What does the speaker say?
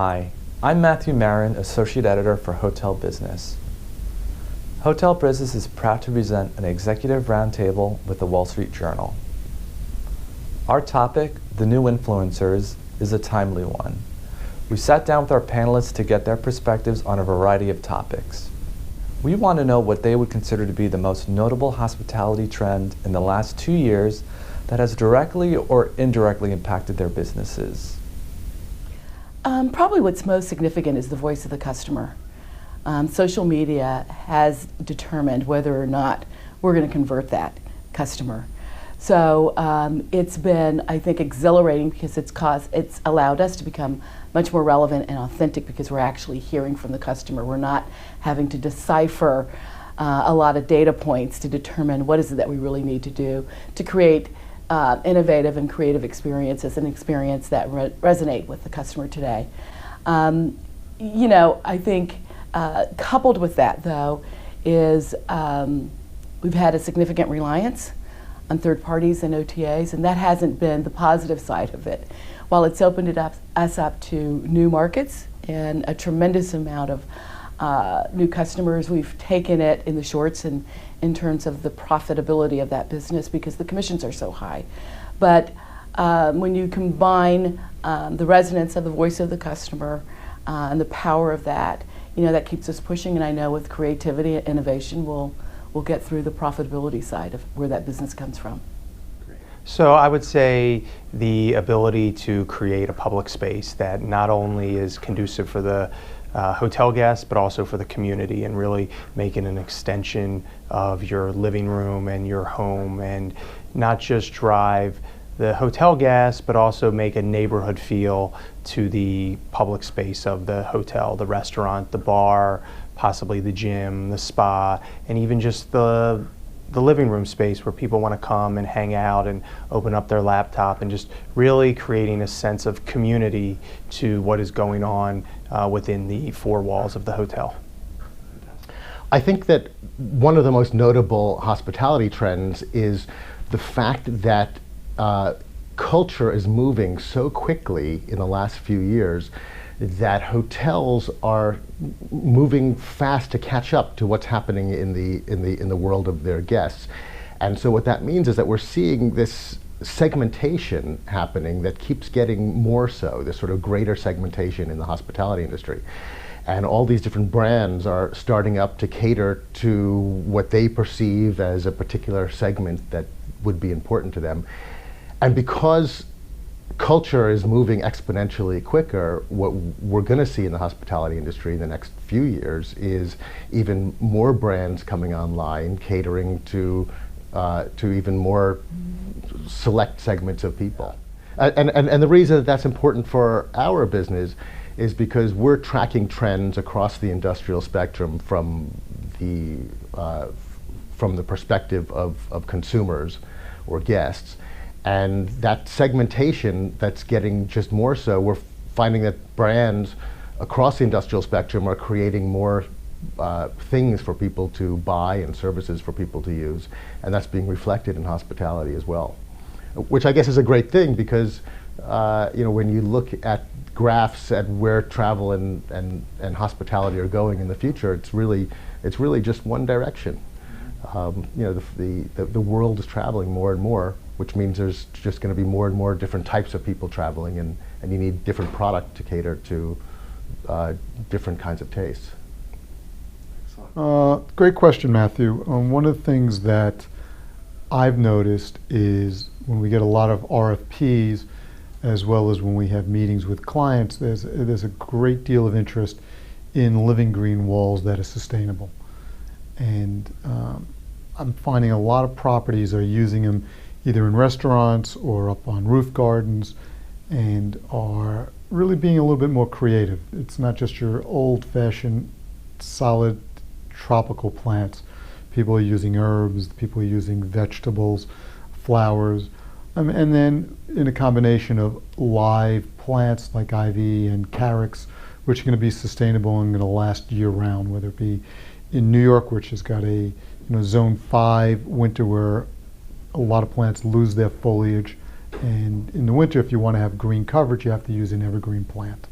Hi, I'm Matthew Marin, Associate Editor for Hotel Business. Hotel Business is proud to present an Executive Roundtable with the Wall Street Journal. Our topic, the new influencers, is a timely one. We sat down with our panelists to get their perspectives on a variety of topics. We want to know what they would consider to be the most notable hospitality trend in the last 2 years that has directly or indirectly impacted their businesses. Probably what's most significant is the voice of the customer. Social media has determined whether or not we're going to convert that customer. So it's been, I think, exhilarating because it's allowed us to become much more relevant and authentic because we're actually hearing from the customer. We're not having to decipher a lot of data points to determine what is it that we really need to do to create innovative and creative experiences, an experience that resonate with the customer today. I think coupled with that, though, is we've had a significant reliance on third parties and OTAs, and that hasn't been the positive side of it. While it's opened us up to new markets and a tremendous amount of new customers, we've taken it in the shorts and in terms of the profitability of that business because the commissions are so high. But when you combine the resonance of the voice of the customer and the power of that, that keeps us pushing, and I know with creativity and innovation we'll get through the profitability side of where that business comes from. So I would say the ability to create a public space that not only is conducive for the hotel guests, but also for the community, and really making an extension of your living room and your home, and not just drive the hotel guests, but also make a neighborhood feel to the public space of the hotel, the restaurant, the bar, possibly the gym, the spa, and even just the living room space where people want to come and hang out and open up their laptop, and just really creating a sense of community to what is going on within the four walls of the hotel. I think that one of the most notable hospitality trends is the fact that culture is moving so quickly in the last few years that hotels are moving fast to catch up to what's happening in the world of their guests. And so what that means is that we're seeing this segmentation happening that keeps getting more so, this sort of greater segmentation in the hospitality industry. And all these different brands are starting up to cater to what they perceive as a particular segment that would be important to them. And because culture is moving exponentially quicker, what we're going to see in the hospitality industry in the next few years is even more brands coming online, catering to even more select segments of people. And the reason that that's important for our business is because we're tracking trends across the industrial spectrum from the perspective of consumers or guests. And that segmentation that's getting just more so, we're finding that brands across the industrial spectrum are creating more things for people to buy and services for people to use, and that's being reflected in hospitality as well. Which I guess is a great thing because when you look at graphs at where travel and hospitality are going in the future, it's really just one direction. The world is traveling more and more, which means there's just going to be more and more different types of people traveling, and you need different product to cater to different kinds of tastes. Great question, Matthew. One of the things that I've noticed is when we get a lot of RFPs, as well as when we have meetings with clients, there's a great deal of interest in living green walls that are sustainable. And I'm finding a lot of properties are using them either in restaurants or up on roof gardens, and are really being a little bit more creative. It's not just your old-fashioned, solid tropical plants. People are using herbs, people are using vegetables, flowers, and then in a combination of live plants like ivy and carex, which are going to be sustainable and going to last year-round, whether it be in New York, which has got a zone 5 winter where a lot of plants lose their foliage, and in the winter, if you want to have green coverage, you have to use an evergreen plant.